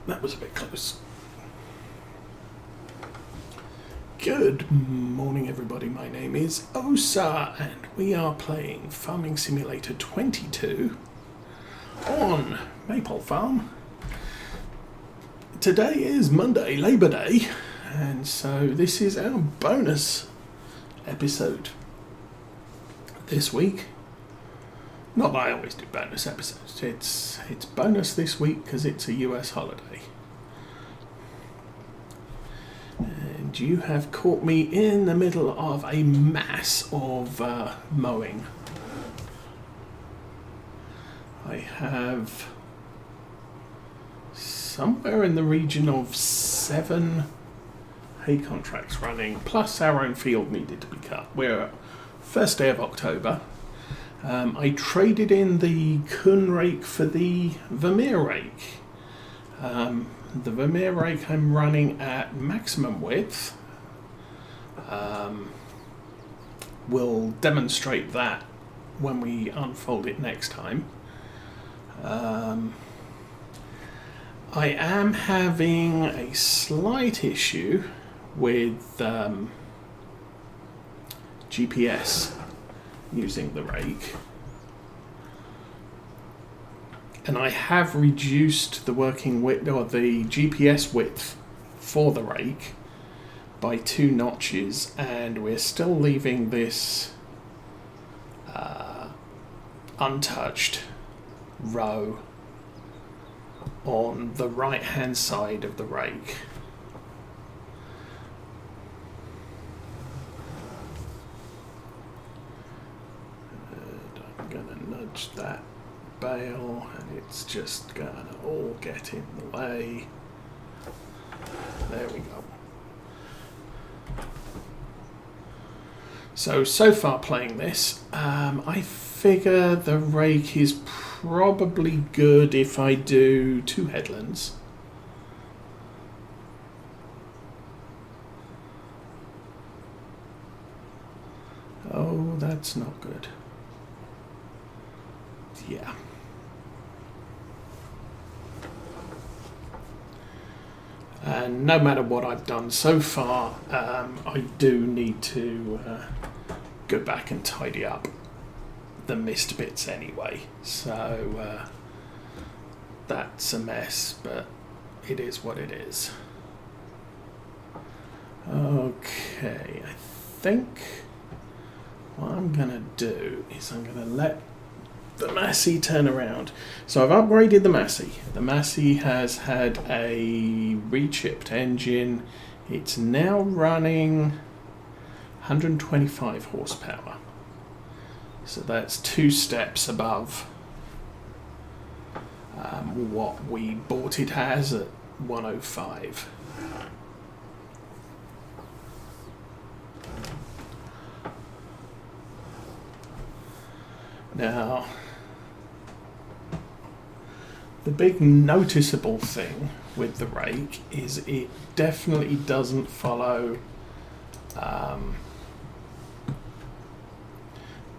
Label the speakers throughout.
Speaker 1: that was a bit close. Good morning, everybody. My name is Osa, and we are playing Farming Simulator 22 on Maypole Farm. Today is Monday, Labour Day, and so this is our bonus episode this week. Not that I always do bonus episodes. It's bonus this week because it's a US holiday. And you have caught me in the middle of a mass of mowing. I have somewhere in the region of 7 hay contracts running, plus our own field needed to be cut. We're first day of October. I traded in the Kun rake for the Vermeer rake. The Vermeer rake I'm running at maximum width. We'll demonstrate that when we unfold it next time. I am having a slight issue with GPS using the rake, and I have reduced the working width or the GPS width for the rake by 2 notches, and we're still leaving this untouched row on the right hand side of the rake. I'm going to nudge that bale and it's just going to all get in the way. There we go. So far playing this, I figure the rake is probably good if I do 2 headlands. Oh, that's not good. Yeah. And no matter what I've done so far, I do need to go back and tidy up the missed bits anyway. So that's a mess, but it is what it is. Okay, I think what I'm going to do is I'm going to let the Massey turn around. So I've upgraded the Massey. The Massey has had a rechipped engine. It's now running 125 horsepower. So that's 2 steps above what we bought it as at 105. Now, the big noticeable thing with the rake is it definitely doesn't follow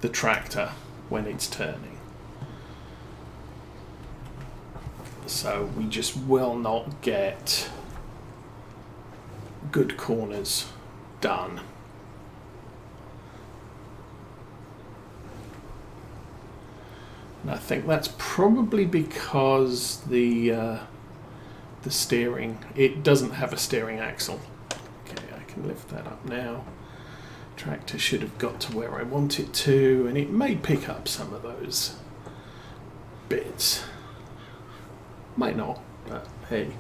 Speaker 1: the tractor when it's turning. So we just will not get good corners done. And I think that's probably because the steering, it doesn't have a steering axle. Okay, I can lift that up now. Tractor should have got to where I want it to, and it may pick up some of those bits. Might not, but hey.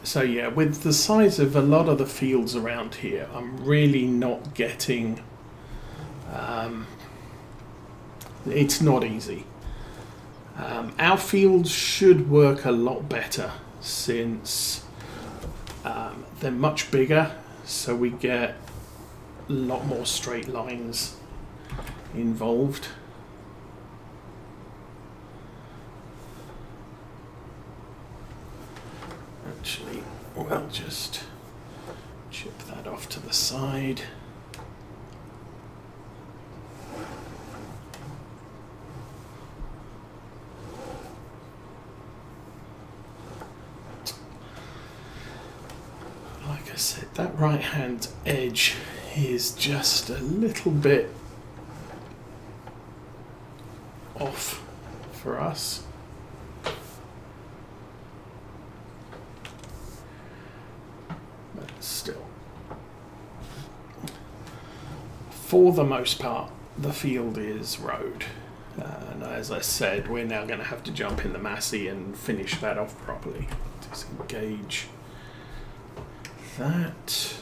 Speaker 1: So yeah, with the size of a lot of the fields around here, I'm really not getting... it's not easy. Our fields should work a lot better since they're much bigger, so we get a lot more straight lines involved. Actually, we'll just chip that off to the side. That right hand edge is just a little bit off for us. But still, for the most part, the field is road. And as I said, we're now going to have to jump in the Massey and finish that off properly. Disengage that.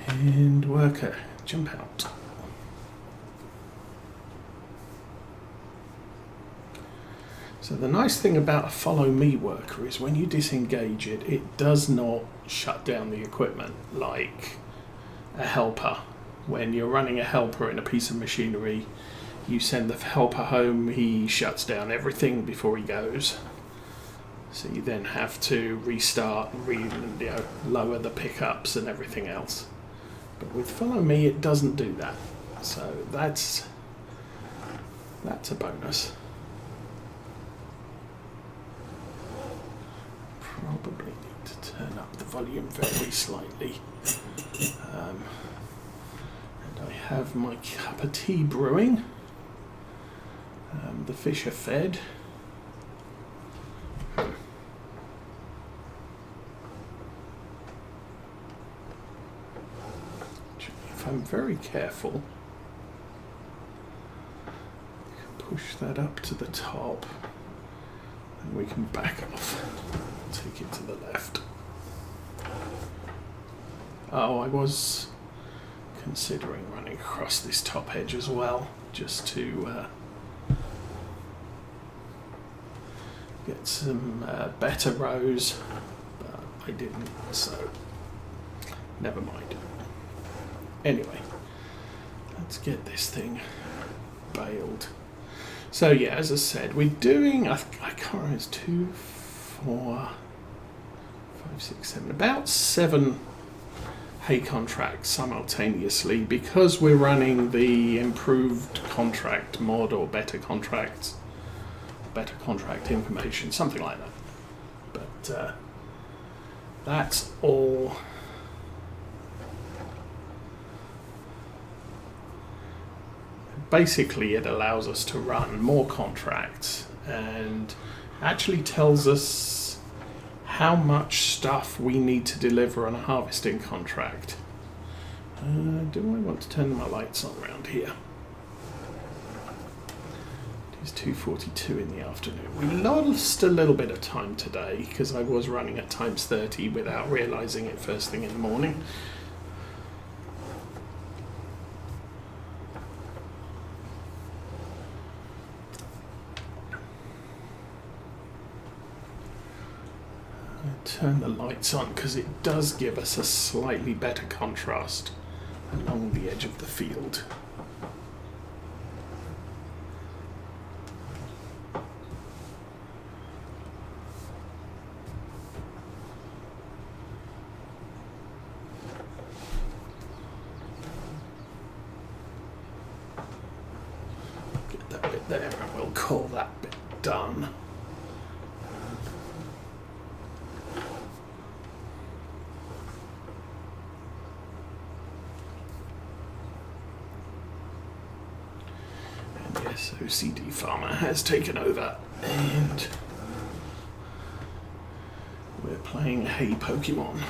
Speaker 1: And worker, jump out. So the nice thing about a follow me worker is when you disengage it, it does not shut down the equipment like a helper. When you're running a helper in a piece of machinery, you send the helper home, he shuts down everything before he goes. So you then have to restart, lower the pickups and everything else. But with follow me, it doesn't do that. So that's a bonus. Probably need to turn up the volume very slightly. And I have my cup of tea brewing. The fish are fed. If I'm very careful, I can push that up to the top and we can back off. Take it to the left. Oh, I was considering running across this top edge as well, just to get some better rows, but I didn't, so never mind. Anyway, let's get this thing baled. So yeah, as I said, we're doing, I can't remember, it's 2, 4, 5, 6, 7, about 7 hay contracts simultaneously because we're running the improved contract mod or better contract information, something like that. But that's all. Basically, it allows us to run more contracts and actually tells us how much stuff we need to deliver on a harvesting contract. Do I want to turn my lights on around here? It's 2:42 in the afternoon. We lost a little bit of time today because I was running at times 30 without realising it first thing in the morning. Turn the lights on because it does give us a slightly better contrast along the edge of the field. Get that bit there and we'll call that bit done. Yes, OCD Farmer has taken over and we're playing Hay Pokemon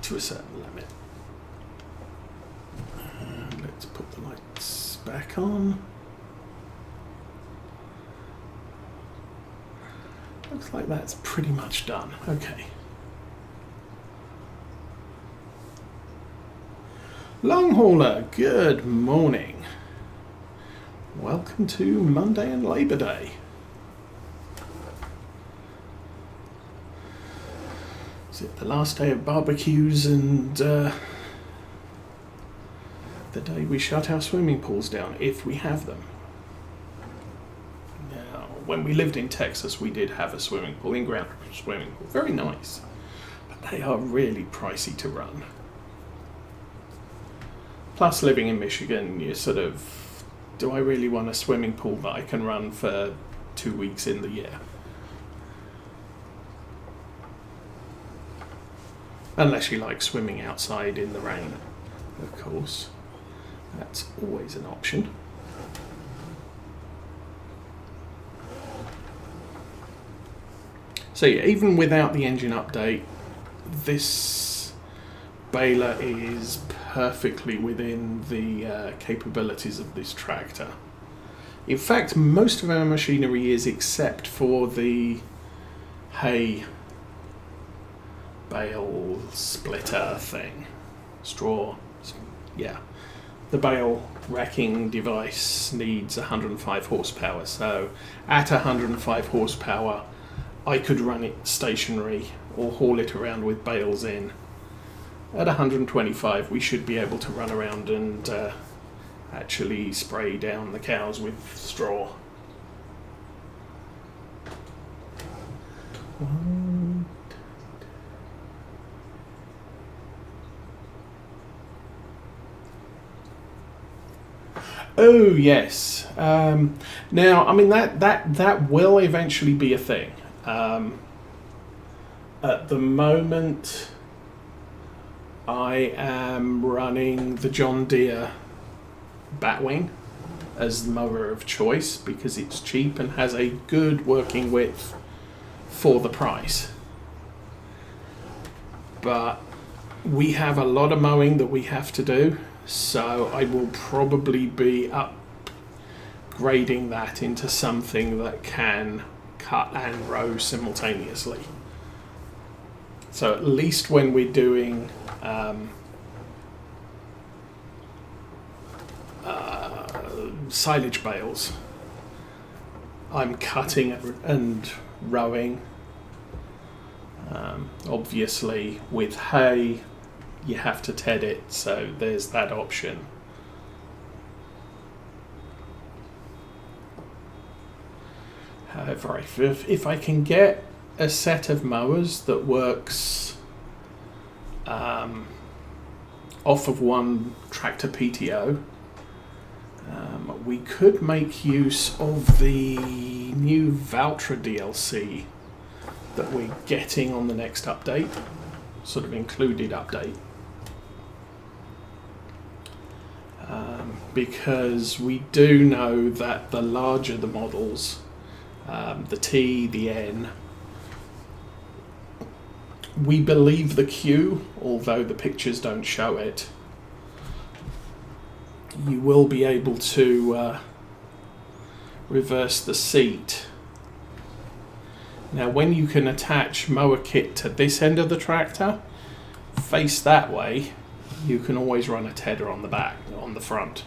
Speaker 1: to a certain limit. And let's put the lights back on. Looks like that's pretty much done. Okay. Long hauler, good morning. Welcome to Monday and Labour Day. Is it the last day of barbecues and the day we shut our swimming pools down, if we have them? Now, when we lived in Texas, we did have a swimming pool, in-ground swimming pool. Very nice. But they are really pricey to run. Plus, living in Michigan, you sort of, do I really want a swimming pool that I can run for 2 weeks in the year? Unless you like swimming outside in the rain, of course. That's always an option. So yeah, even without the engine update, this baler is perfectly within the capabilities of this tractor. In fact, most of our machinery is, except for the hay bale splitter thing. Straw, yeah. The bale racking device needs 105 horsepower, so at 105 horsepower I could run it stationary or haul it around with bales in. At 125 we should be able to run around and actually spray down the cows with straw. Oh yes. Now, I mean that will eventually be a thing. At the moment, I am running the John Deere Batwing as the mower of choice because it's cheap and has a good working width for the price. But we have a lot of mowing that we have to do, so I will probably be upgrading that into something that can cut and row simultaneously. So at least when we're doing silage bales, I'm cutting and rowing. Obviously with hay you have to ted it, so there's that option. However, if I can get a set of mowers that works off of one tractor PTO, we could make use of the new Valtra DLC that we're getting on the next update, sort of included update. Because we do know that the larger the models, the T, the N, we believe the Q, although the pictures don't show it, you will be able to reverse the seat. Now when you can attach mower kit to this end of the tractor, face that way, you can always run a tedder on the back, on the front.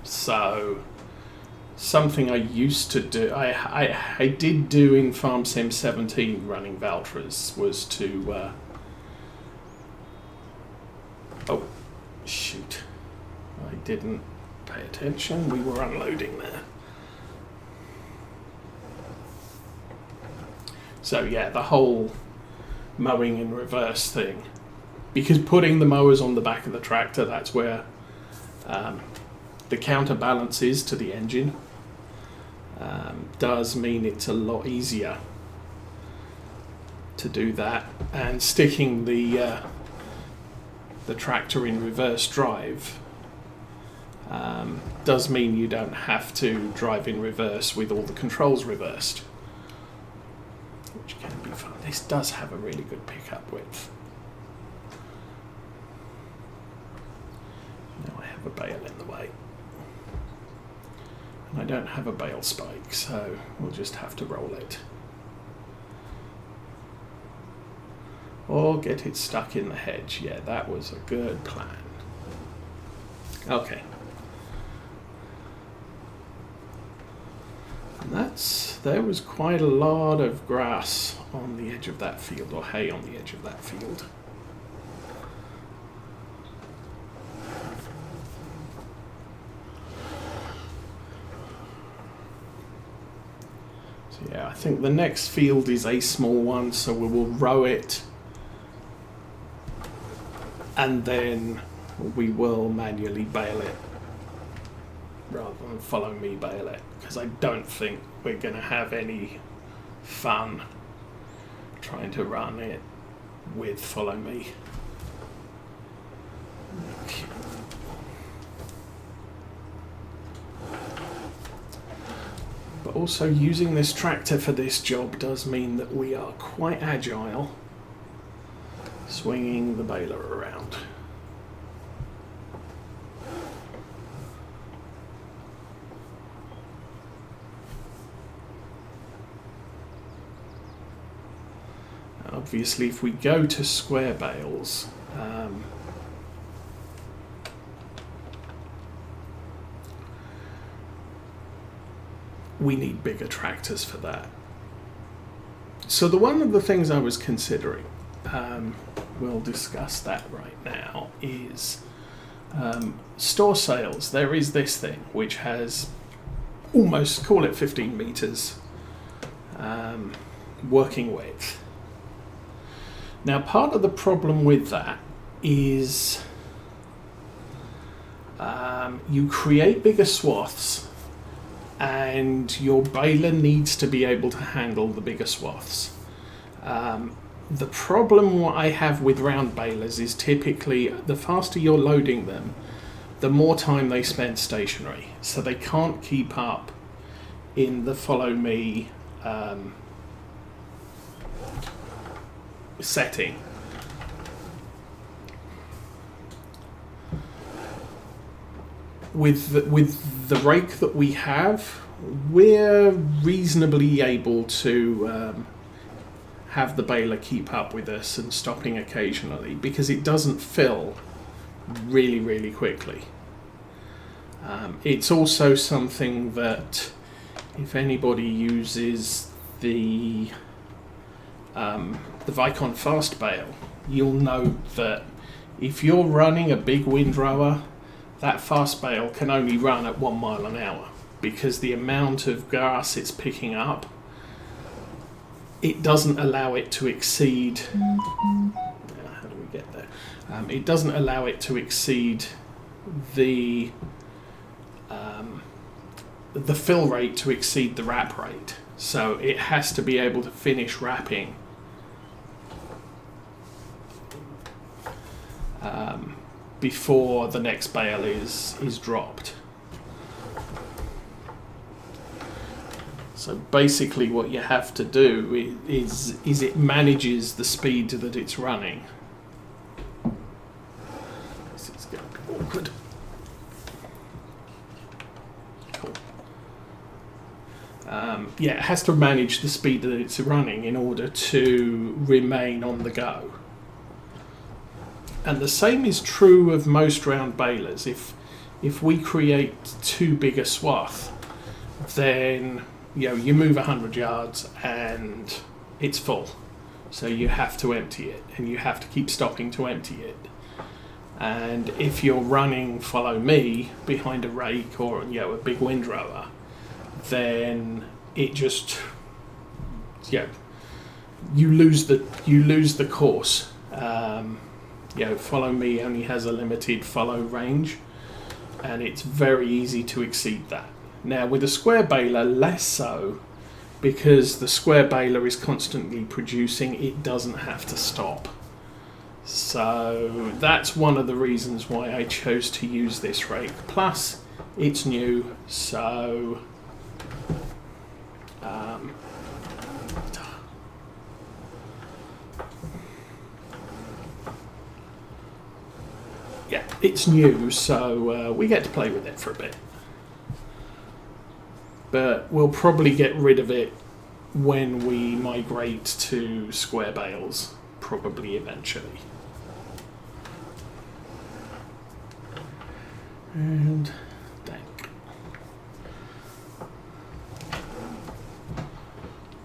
Speaker 1: So something I used to do, I did do in Farm Sim 17 running Valtras, was to oh shoot, I didn't pay attention, we were unloading there. So yeah, the whole mowing in reverse thing, because putting the mowers on the back of the tractor, that's where the counterbalance is to the engine, does mean it's a lot easier to do that, and sticking the tractor in reverse drive does mean you don't have to drive in reverse with all the controls reversed, which can be fun. This does have a really good pickup width. Now I have a bale in the way. And I don't have a bale spike, so we'll just have to roll it. Or get it stuck in the hedge. Yeah, that was a good plan. Okay. And there was quite a lot of grass on the edge of that field, or hay on the edge of that field. So yeah, I think the next field is a small one, so we will row it, and then we will manually bale it rather than follow me bale it, because I don't think we're going to have any fun trying to run it with follow me. Okay. But also using this tractor for this job does mean that we are quite agile, swinging the baler around. Obviously, if we go to square bales, we need bigger tractors for that. So one of the things I was considering, we'll discuss that right now, is store sales. There is this thing which has almost, call it 15 meters working width. Now, part of the problem with that is you create bigger swaths, and your baler needs to be able to handle the bigger swaths. The problem what I have with round balers is typically the faster you're loading them, the more time they spend stationary. So they can't keep up in the follow me setting. With the rake that we have, we're reasonably able to have the baler keep up with us and stopping occasionally, because it doesn't fill really, really quickly. It's also something that if anybody uses the Vicon fast bale, you'll know that if you're running a big windrower, that fast bale can only run at 1 mile an hour, because the amount of grass it's picking up, it doesn't allow it to exceed. How do we get there? It doesn't allow it to exceed the fill rate to exceed the wrap rate. So it has to be able to finish wrapping before the next bale is dropped. So basically what you have to do is it manages the speed that it's running. This is going to be awkward. Cool. Yeah, it has to manage the speed that it's running in order to remain on the go. And the same is true of most round balers. If we create too big a swath, then you move 100 yards and it's full. So you have to empty it, and you have to keep stopping to empty it. And if you're running follow me behind a rake or a big windrower, then it just you lose the course. Follow me only has a limited follow range, and it's very easy to exceed that. Now with a square baler, less so, because the square baler is constantly producing, it doesn't have to stop. So that's one of the reasons why I chose to use this rake. Plus, it's new, so it's new, so we get to play with it for a bit. But we'll probably get rid of it when we migrate to square bales, probably eventually. And dank.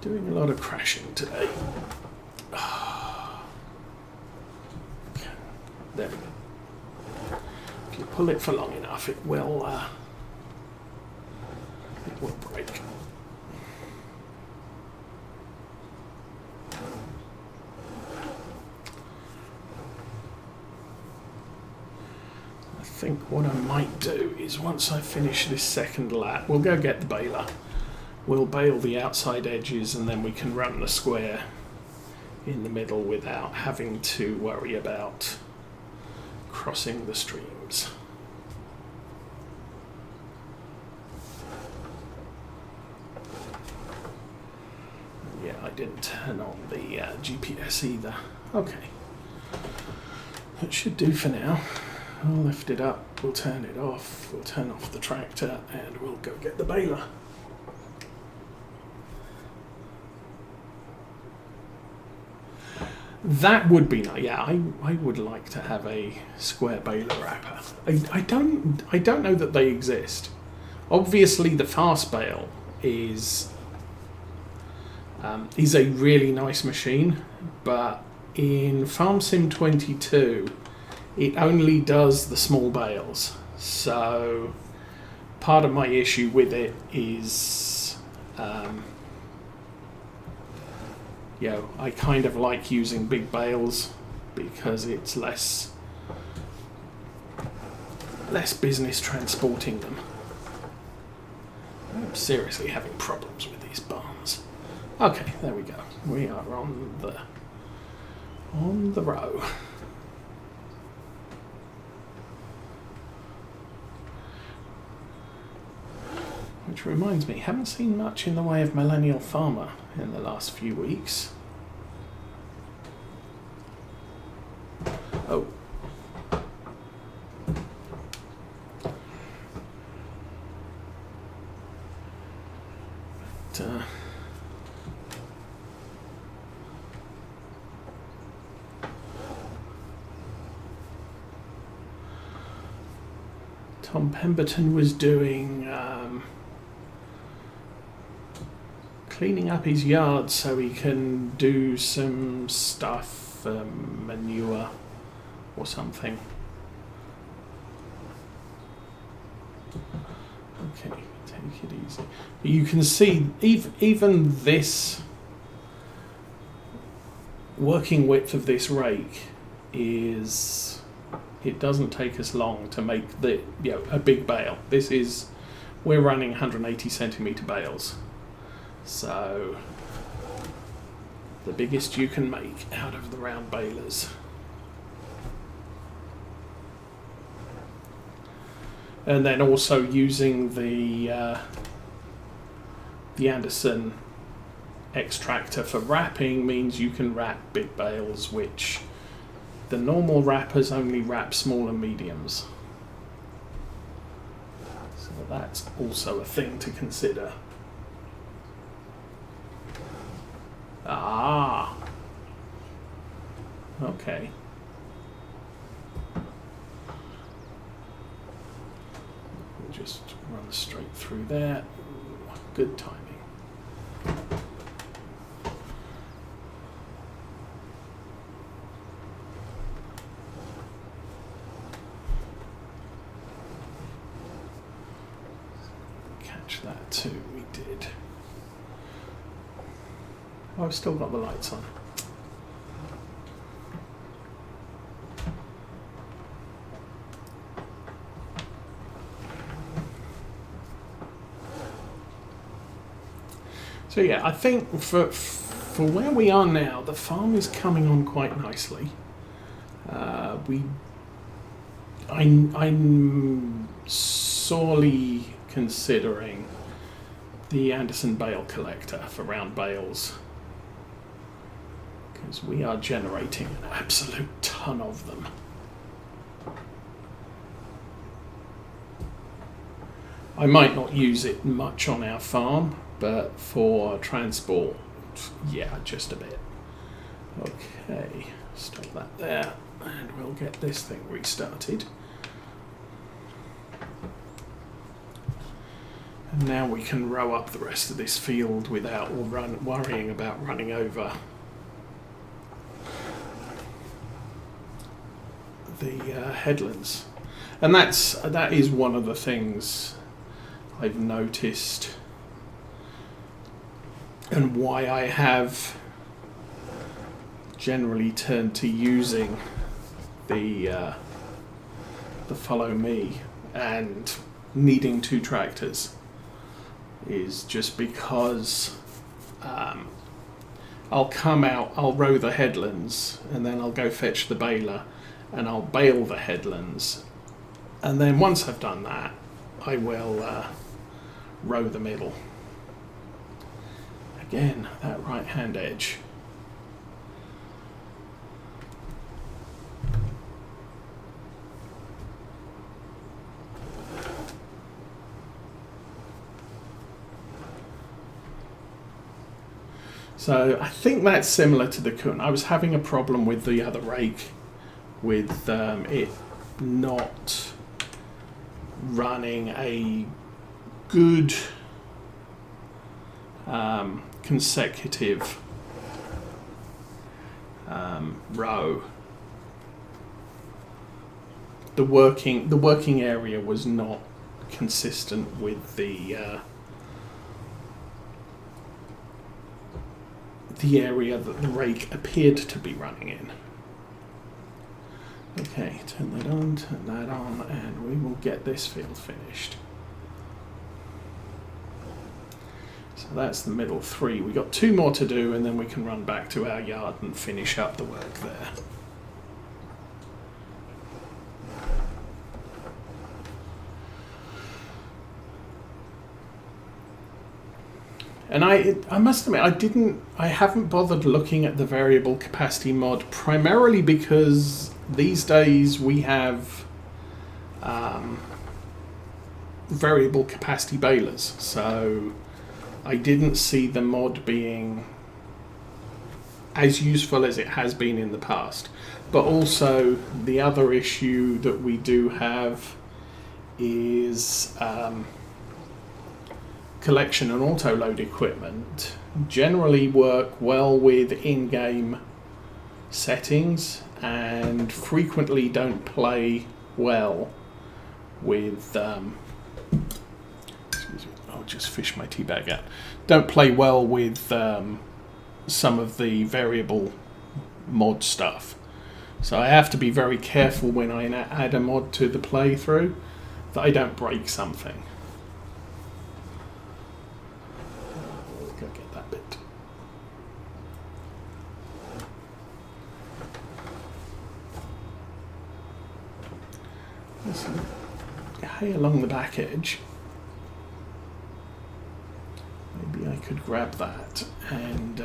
Speaker 1: Doing a lot of crashing today. There we go. If you pull it for long enough, it will break. I think what I might do is, once I finish this second lap, we'll go get the baler. We'll bale the outside edges, and then we can run the square in the middle without having to worry about crossing the streams. Yeah, I didn't turn on the GPS either. Okay, that should do for now. I'll lift it up, we'll turn it off, we'll turn off the tractor, and we'll go get the baler. That would be nice. Yeah, I would like to have a square baler wrapper. I don't know that they exist. Obviously, the fast bale is a really nice machine, but in Farm Sim 22, it only does the small bales. So part of my issue with it is, I kind of like using big bales because it's less business transporting them. I'm seriously having problems with these barns. Okay, there we go. We are on the row. Which reminds me, haven't seen much in the way of Millennial Farmer in the last few weeks. Oh. But, Tom Pemberton was doing cleaning up his yard so he can do some stuff, manure or something. Okay, take it easy. You can see even this working width of this rake is, it doesn't take us long to make a big bale. We're running 180 centimetre bales. So the biggest you can make out of the round balers. And then also using the Anderson extractor for wrapping means you can wrap big bales, which the normal wrappers only wrap small and mediums. So that's also a thing to consider. Ah, okay. We'll just run straight through there. Ooh, good timing. Catch that too, we did. Oh, I've still got the lights on. So yeah, I think for where we are now, the farm is coming on quite nicely. I'm sorely considering the Anderson bale collector for round bales, because we are generating an absolute ton of them. I might not use it much on our farm, but for transport, yeah, just a bit. Okay, stop that there, and we'll get this thing restarted. And now we can row up the rest of this field without worrying about running over the headlands. And that is one of the things I've noticed, and why I have generally turned to using the follow me and needing two tractors, is just because I'll come out, I'll row the headlands, and then I'll go fetch the baler, and I'll bale the headlands. And then once I've done that, I will row the middle. Again, that right hand edge. So I think that's similar to the Kun. I was having a problem with the other rake, with it not running a good consecutive row. The working area was not consistent with the area that the rake appeared to be running in. Okay, turn that on, and we will get this field finished. So that's the middle 3. We've got 2 more to do, and then we can run back to our yard and finish up the work there. And I must admit, I haven't bothered looking at the variable capacity mod, primarily because these days we have variable capacity balers, so I didn't see the mod being as useful as it has been in the past. But also, the other issue that we do have is collection and auto-load equipment generally work well with in-game settings and frequently don't play well with excuse me, I'll just fish my tea bag out. Don't play well with some of the variable mod stuff. So I have to be very careful when I add a mod to the playthrough that I don't break something. Go get that bit. There's some hay along the back edge. Maybe I could grab that and